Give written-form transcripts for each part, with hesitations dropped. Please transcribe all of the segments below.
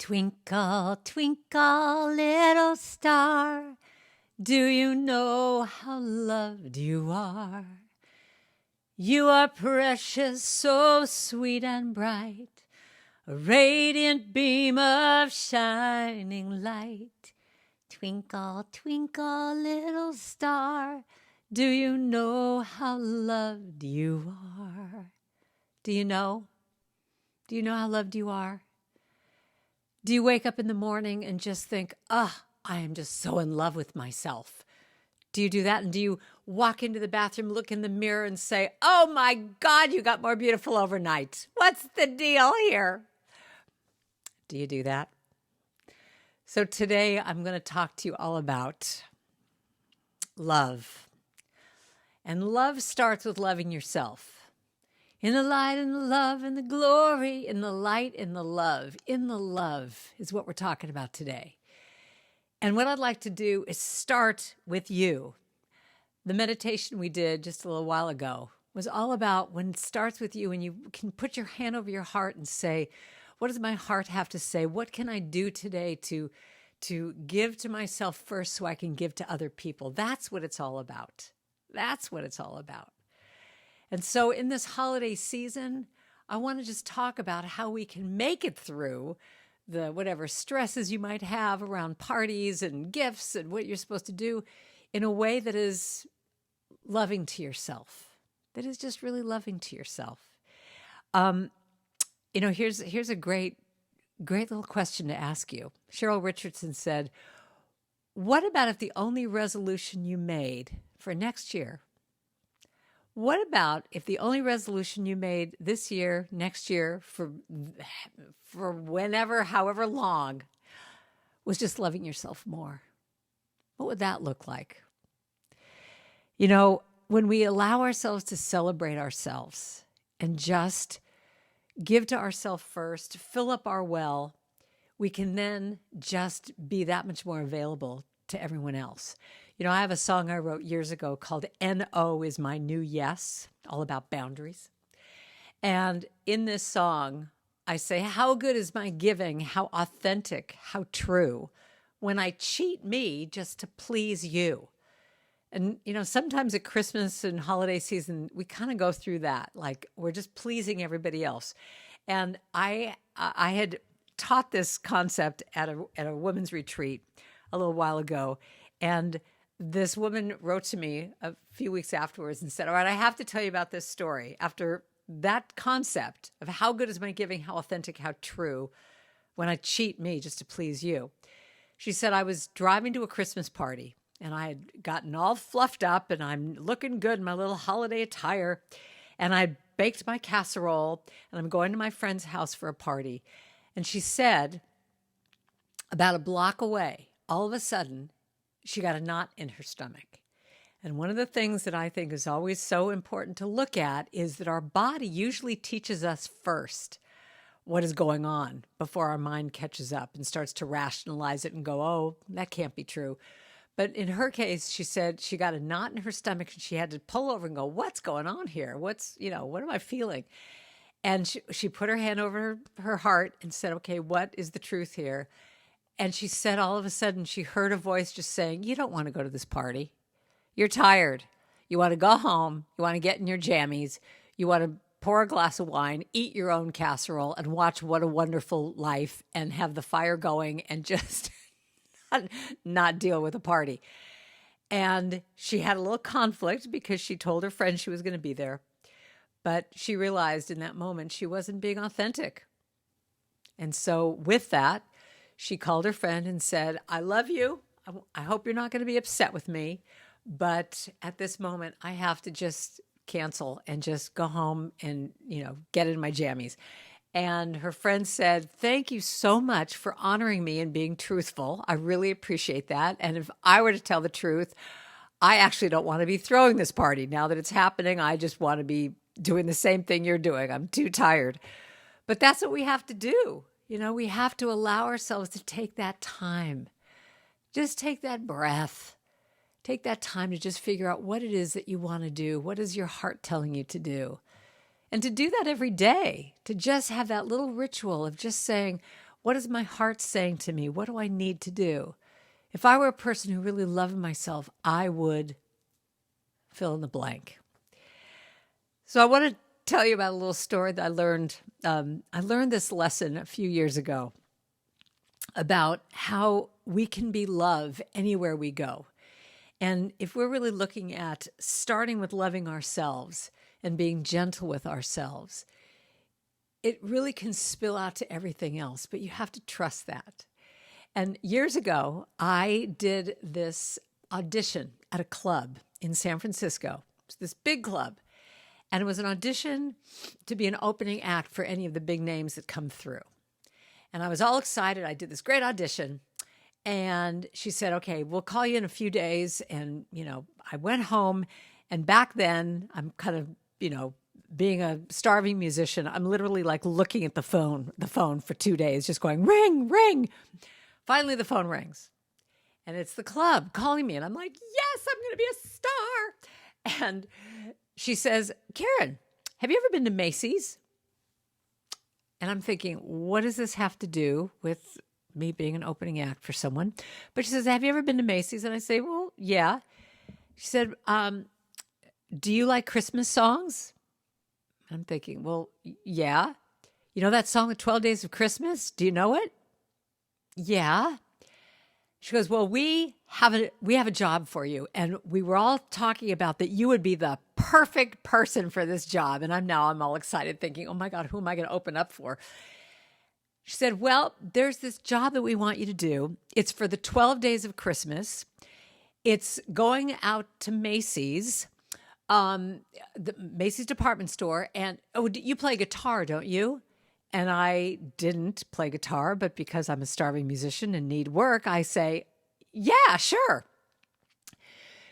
Twinkle, twinkle, little star, do you know how loved you are? You are precious, so sweet and bright, a radiant beam of shining light. Twinkle, twinkle, little star, do you know how loved you are? Do you know? Do you know how loved you are? Do you wake up in the morning and just think, I am just so in love with myself? Do you do that? And do you walk into the bathroom, look in the mirror and say, oh my God, you got more beautiful overnight. What's the deal here? Do you do that? So today I'm going to talk to you all about love. And love starts with loving yourself. In the light, in the love, in the glory, in the light, in the love. In the love is what we're talking about today. And what I'd like to do is start with you. The meditation we did just a little while ago was all about when it starts with you and you can put your hand over your heart and say, what does my heart have to say? What can I do today to give to myself first so I can give to other people? That's what it's all about. That's what it's all about. And so in this holiday season, I want to just talk about how we can make it through the whatever stresses you might have around parties and gifts and what you're supposed to do in a way that is loving to yourself, that is just really loving to yourself. Here's a great little question to ask you. Cheryl Richardson said, what about if the only resolution you made for next year, what about if the only resolution you made this year, next year, for whenever, however long, was just loving yourself more? What would that look like? You know, when we allow ourselves to celebrate ourselves and just give to ourselves first, fill up our well, we can then just be that much more available to everyone else. You know, I have a song I wrote years ago called N.O. is My New Yes, all about boundaries. And in this song, I say, how good is my giving, how authentic, how true, when I cheat me just to please you. And, you know, sometimes at Christmas and holiday season, we kind of go through that, like we're just pleasing everybody else. And I had taught this concept at a women's retreat a little while ago, and this woman wrote to me a few weeks afterwards and said, all right, I have to tell you about this story. After that concept of how good is my giving, how authentic, how true, when I cheat me just to please you. She said, I was driving to a Christmas party and I had gotten all fluffed up and I'm looking good in my little holiday attire. And I baked my casserole and I'm going to my friend's house for a party. And she said, about a block away, all of a sudden, she got a knot in her stomach. And one of the things that I think is always so important to look at is that our body usually teaches us first what is going on before our mind catches up and starts to rationalize it and go, oh, that can't be true. But in her case, she said she got a knot in her stomach and she had to pull over and go, what's going on here? What am I feeling? And she put her hand over her heart and said, okay, what is the truth here? And she said all of a sudden she heard a voice just saying, you don't want to go to this party. You're tired. You want to go home. You want to get in your jammies. You want to pour a glass of wine, eat your own casserole, and watch What a Wonderful Life and have the fire going and just not deal with a party. And she had a little conflict because she told her friend she was going to be there. But she realized in that moment she wasn't being authentic. And so with that, she called her friend and said, I love you. I hope you're not going to be upset with me. But at this moment, I have to just cancel and just go home and, get in my jammies. And her friend said, thank you so much for honoring me and being truthful. I really appreciate that. And if I were to tell the truth, I actually don't want to be throwing this party. Now that it's happening, I just want to be doing the same thing you're doing. I'm too tired. But that's what we have to do. We have to allow ourselves to take that time. Just take that breath. Take that time to just figure out what it is that you want to do. What is your heart telling you to do? And to do that every day, to just have that little ritual of just saying, What is my heart saying to me? What do I need to do? If I were a person who really loved myself, I would fill in the blank. So I want to tell you about a little story that I learned. I learned this lesson a few years ago about how we can be love anywhere we go. And if we're really looking at starting with loving ourselves and being gentle with ourselves, it really can spill out to everything else, but you have to trust that. And years ago, I did this audition at a club in San Francisco. It's this big club. And it was an audition to be an opening act for any of the big names that come through. And I was all excited. I did this great audition. And she said, okay, we'll call you in a few days. And, I went home. And back then, I'm kind of, being a starving musician, I'm literally like looking at the phone for 2 days, just going, ring, ring. Finally, the phone rings. And it's the club calling me. And I'm like, yes, I'm going to be a star. And she says, Karen, have you ever been to Macy's? And I'm thinking, what does this have to do with me being an opening act for someone? But she says, have you ever been to Macy's? And I say, well, yeah. She said, do you like Christmas songs? I'm thinking, well, yeah. You know that song, The 12 Days of Christmas? Do you know it? Yeah. She goes, well, we have a job for you. And we were all talking about that you would be the perfect person for this job. And I'm all excited thinking, oh my God, who am I going to open up for? She said, well, there's this job that we want you to do. It's for the 12 days of Christmas. It's going out to Macy's, the Macy's department store. And, you play guitar, don't you? And I didn't play guitar, but because I'm a starving musician and need work, I say, yeah, sure.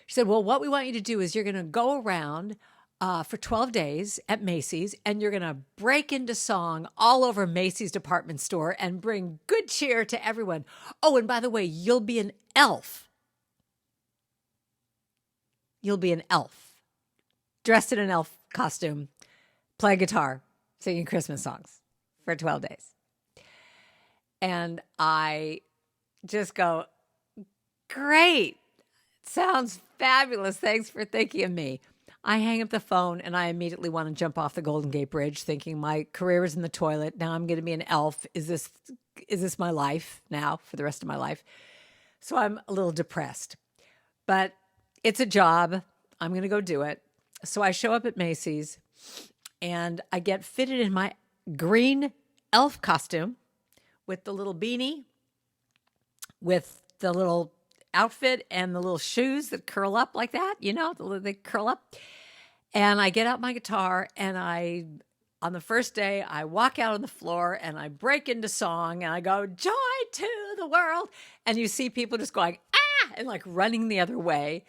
She said, well, what we want you to do is you're going to go around for 12 days at Macy's, and you're going to break into song all over Macy's department store and bring good cheer to everyone. Oh, and by the way, you'll be an elf. You'll be an elf, dressed in an elf costume, play guitar, singing Christmas songs for 12 days. And I just go, great. Sounds fabulous. Thanks for thinking of me. I hang up the phone and I immediately want to jump off the Golden Gate Bridge thinking my career is in the toilet. Now I'm going to be an elf. Is this my life now for the rest of my life? So I'm a little depressed, but it's a job. I'm going to go do it. So I show up at Macy's and I get fitted in my green elf costume with the little beanie, with the little outfit and the little shoes that curl up like that, they curl up. And I get out my guitar and on the first day, I walk out on the floor and I break into song and I go, joy to the world. And you see people just going, ah, and like running the other way.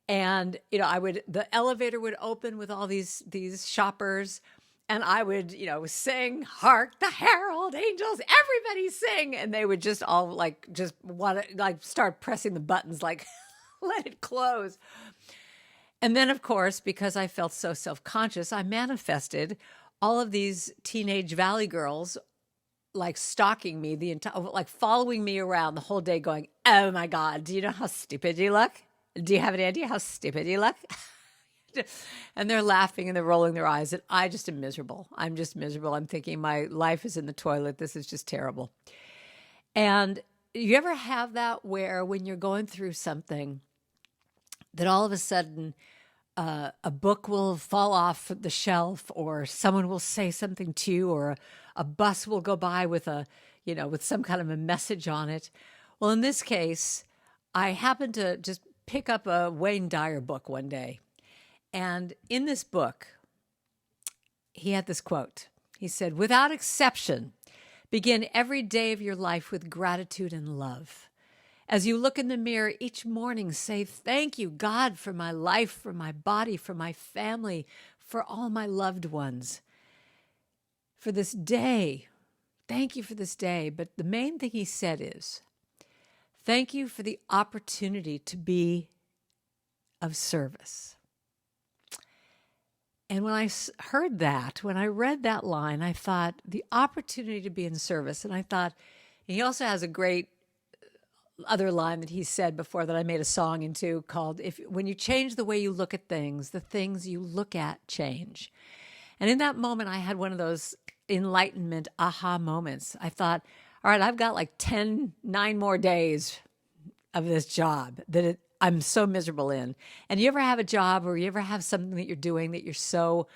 And, the elevator would open with all these shoppers. And I would, sing, hark the herald angels, everybody sing. And they would just all just want to start pressing the buttons, let it close. And then, of course, because I felt so self-conscious, I manifested all of these teenage Valley girls stalking me following me around the whole day going, oh my God, do you know how stupid you look? Do you have any idea how stupid you look? And they're laughing and they're rolling their eyes. And I just am miserable. I'm just miserable. I'm thinking my life is in the toilet. This is just terrible. And you ever have that where when you're going through something that all of a sudden a book will fall off the shelf or someone will say something to you or a bus will go by with with some kind of a message on it? Well, in this case, I happened to just pick up a Wayne Dyer book one day. And in this book, he had this quote. He said, without exception, begin every day of your life with gratitude and love. As you look in the mirror each morning, say, thank you, God, for my life, for my body, for my family, for all my loved ones. For this day, thank you for this day. But the main thing he said is, thank you for the opportunity to be of service. And when I heard that, when I read that line, I thought the opportunity to be in service. And I thought, He also has a great other line that he said before that I made a song into called, when you change the way you look at things, the things you look at change. And in that moment, I had one of those enlightenment aha moments. I thought, all right, I've got like 9 more days of this job that I'm so miserable in. And you ever have a job or you ever have something that you're doing that you're so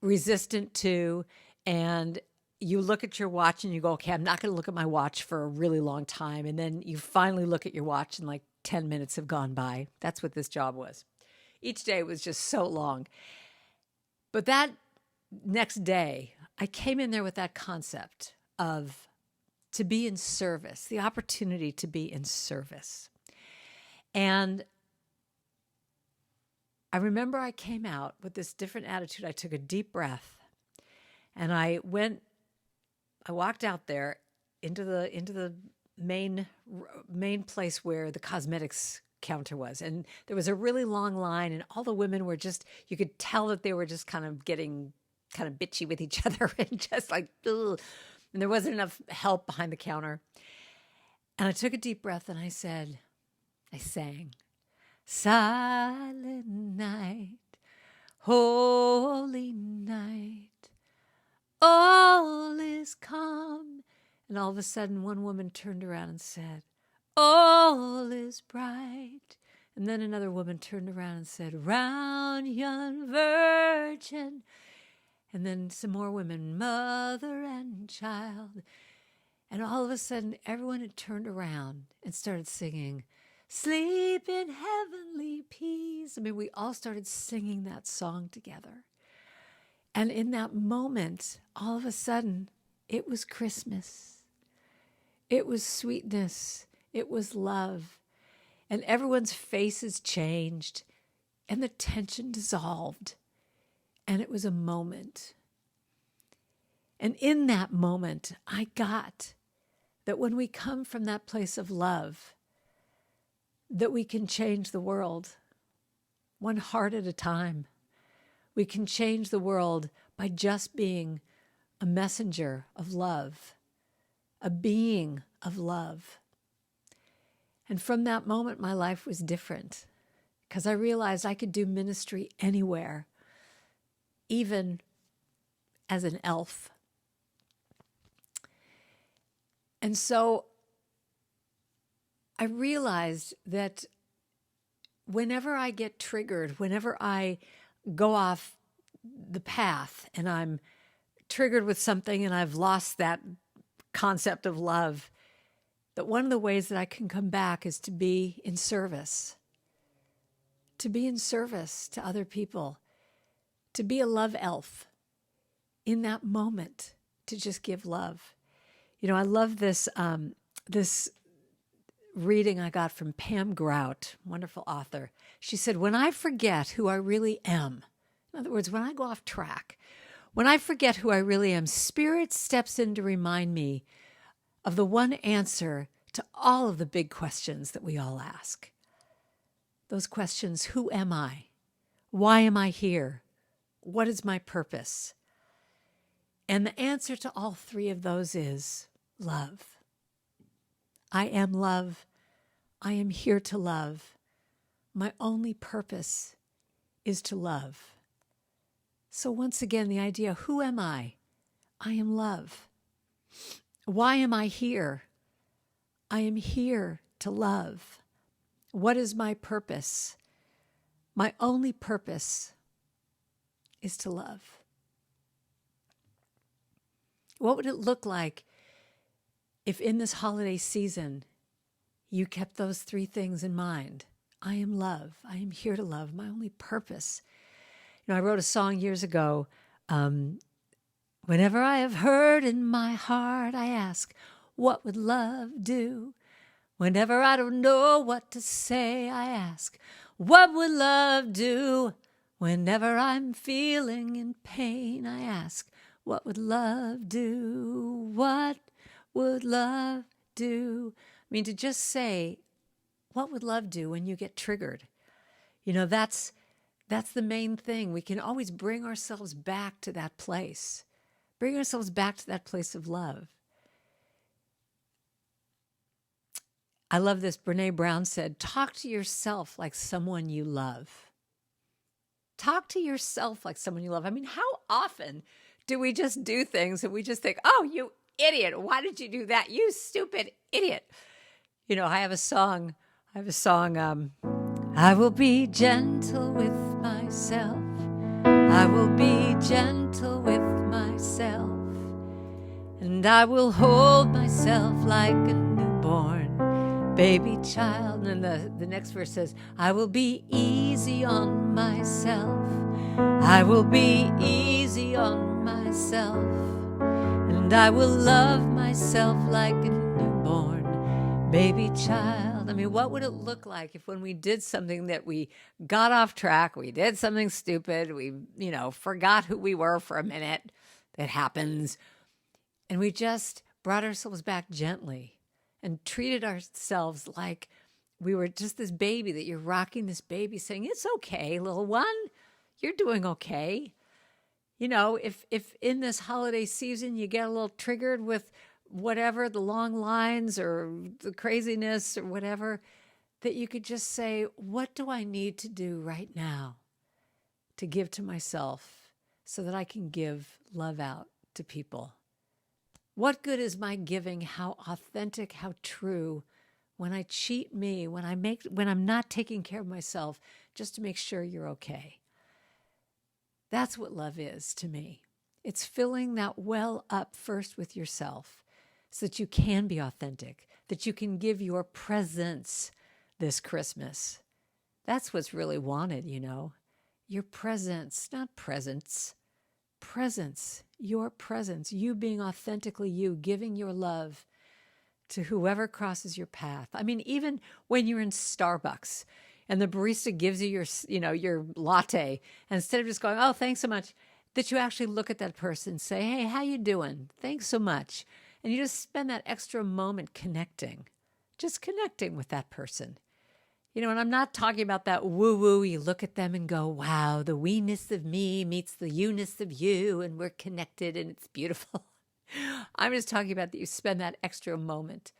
resistant to, and you look at your watch and you go, okay, I'm not going to look at my watch for a really long time. And then you finally look at your watch and like 10 minutes have gone by. That's what this job was. Each day was just so long. But that next day, I came in there with that concept of to be in service, the opportunity to be in service. And I remember I came out with this different attitude. I took a deep breath and I walked out there into the main place where the cosmetics counter was. And there was a really long line and all the women were just, you could tell that they were just kind of getting kind of bitchy with each other and just like, ugh. And there wasn't enough help behind the counter. And I took a deep breath and I sang, Silent night, holy night, all is calm. And all of a sudden, one woman turned around and said, all is bright. And then another woman turned around and said, round yon virgin. And then some more women, mother and child. And all of a sudden, everyone had turned around and started singing, sleep in heavenly peace. I mean, we all started singing that song together. And in that moment, all of a sudden, it was Christmas. It was sweetness. It was love. And everyone's faces changed. And the tension dissolved. And it was a moment. And in that moment, I got that when we come from that place of love, that we can change the world one heart at a time. We can change the world by just being a messenger of love, a being of love. And from that moment, my life was different because I realized I could do ministry anywhere, even as an elf. And so I realized that whenever I get triggered, whenever I go off the path and I'm triggered with something and I've lost that concept of love, that one of the ways that I can come back is to be in service, to be in service to other people, to be a love elf in that moment, to just give love. You know, I love this this reading I got from Pam Grout, wonderful author. She said, when I forget who I really am, in other words, when I go off track, when I forget who I really am, Spirit steps in to remind me of the one answer to all of the big questions that we all ask. Those questions, who am I? Why am I here? What is my purpose? And the answer to all three of those is love. I am love. I am here to love. My only purpose is to love. So once again, the idea, who am I? I am love. Why am I here? I am here to love. What is my purpose? My only purpose is to love. What would it look like if in this holiday season you kept those three things in mind? I am love. I am here to love. My only purpose. You know, I wrote a song years ago. Whenever I have hurt in my heart, I ask, what would love do? Whenever I don't know what to say, I ask, what would love do? Whenever I'm feeling in pain, I ask, what would love do? What would love do? I mean, to just say, what would love do when you get triggered? You know, that's the main thing. We can always bring ourselves back to that place. Bring ourselves back to that place of love. I love this. Brene Brown said, talk to yourself like someone you love. Talk to yourself like someone you love. I mean, how often do we just do things and we just think, oh, you idiot, why did you do that? You stupid idiot. You know, I have a song, I will be gentle with myself. I will be gentle with myself. And I will hold myself like a newborn baby child. And the next verse says, I will be easy on myself. I will be easy on myself. And I will love myself like a newborn baby child. I mean, what would it look like if when we did something that we got off track, we did something stupid, we, forgot who we were for a minute, that happens, and we just brought ourselves back gently and treated ourselves like we were just this baby, that you're rocking this baby saying, it's okay, little one, you're doing okay. If in this holiday season you get a little triggered with whatever, the long lines or the craziness or whatever, that you could just say, what do I need to do right now to give to myself so that I can give love out to people? What good is my giving? How authentic, how true, when I cheat me, when I'm not taking care of myself just to make sure you're okay. That's what love is to me. It's filling that well up first with yourself so that you can be authentic, that you can give your presence this Christmas. That's what's really wanted, your presence, not presents. Presence, your presence, you being authentically you, giving your love to whoever crosses your path. I mean, even when you're in Starbucks and the barista gives you your latte, and instead of just going, oh, thanks so much, that you actually look at that person and say, hey, how you doing? Thanks so much. And you just spend that extra moment connecting with that person. And I'm not talking about that woo-woo, you look at them and go, wow, the we-ness of me meets the you-ness of you, and we're connected and it's beautiful. I'm just talking about that you spend that extra moment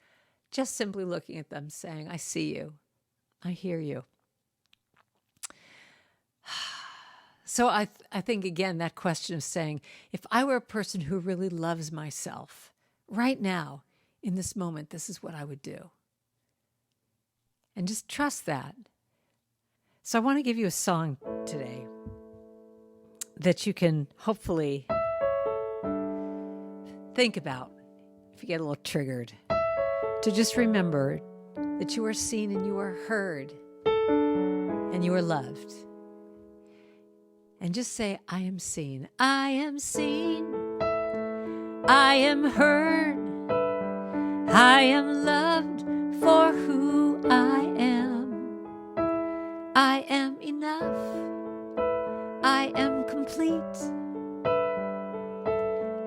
just simply looking at them saying, I see you, I hear you. So I think, again, that question of saying, if I were a person who really loves myself, right now, in this moment, this is what I would do. And just trust that. So I want to give you a song today that you can hopefully think about if you get a little triggered. To just remember that you are seen and you are heard and you are loved. And just say, I am seen. I am seen. I am heard. I am loved for who I am. I am enough. I am complete.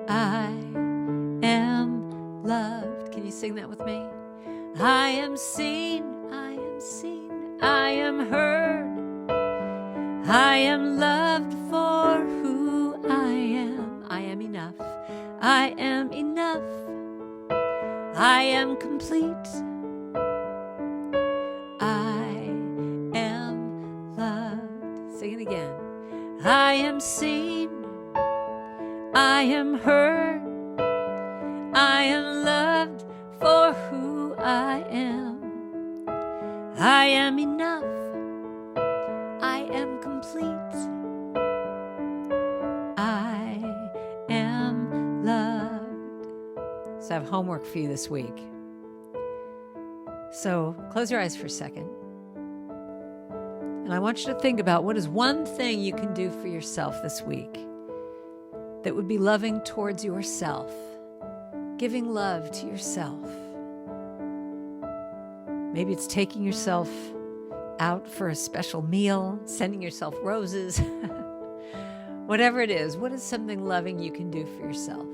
I am loved. Can you sing that with me? I am seen. I am seen. I am heard. I am loved for who I am. I am enough. I am enough. I am complete. I am loved. Sing it again. I am seen. I am heard. I am loved for who I am. I am enough. I am complete. I am loved. So I have homework for you this week. So close your eyes for a second. And I want you to think about what is one thing you can do for yourself this week that would be loving towards yourself, giving love to yourself. Maybe it's taking yourself out for a special meal, sending yourself roses. Whatever it is, what is something loving you can do for yourself?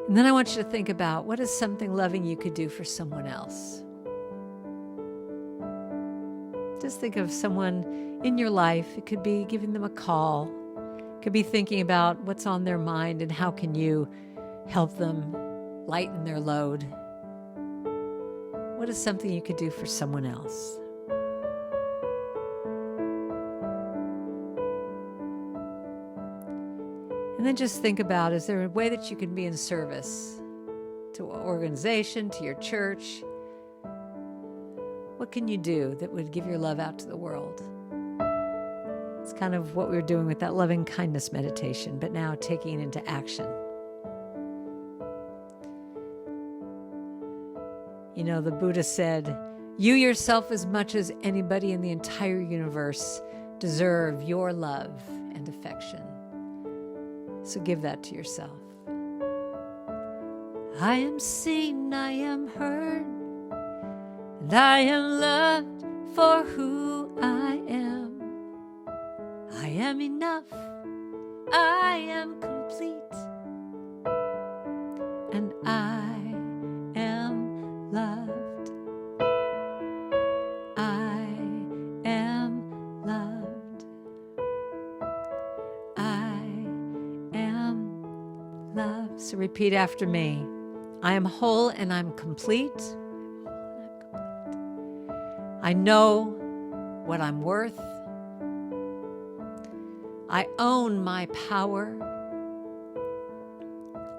And then I want you to think about what is something loving you could do for someone else. Just think of someone in your life. It could be giving them a call. It could be thinking about what's on their mind and how can you help them lighten their load? What is something you could do for someone else? And then just think about, is there a way that you can be in service to an organization, to your church? What can you do that would give your love out to the world? It's kind of what we were doing with that loving kindness meditation, but now taking it into action. You know, the Buddha said, you yourself, as much as anybody in the entire universe, deserve your love and affection. So give that to yourself. I am seen, I am heard, and I am loved for who I am. I am enough, I am complete, and I am loved. I am loved. I am loved. So repeat after me. I am whole and I'm complete. I know what I'm worth. I own my power.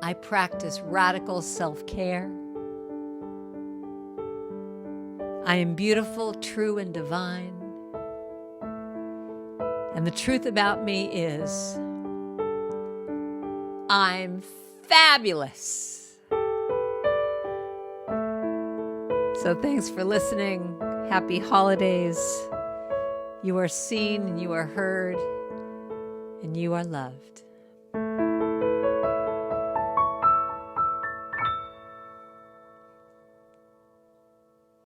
I practice radical self-care. I am beautiful, true, and divine. And the truth about me is, I'm fabulous. So thanks for listening. Happy holidays. You are seen and you are heard and you are loved.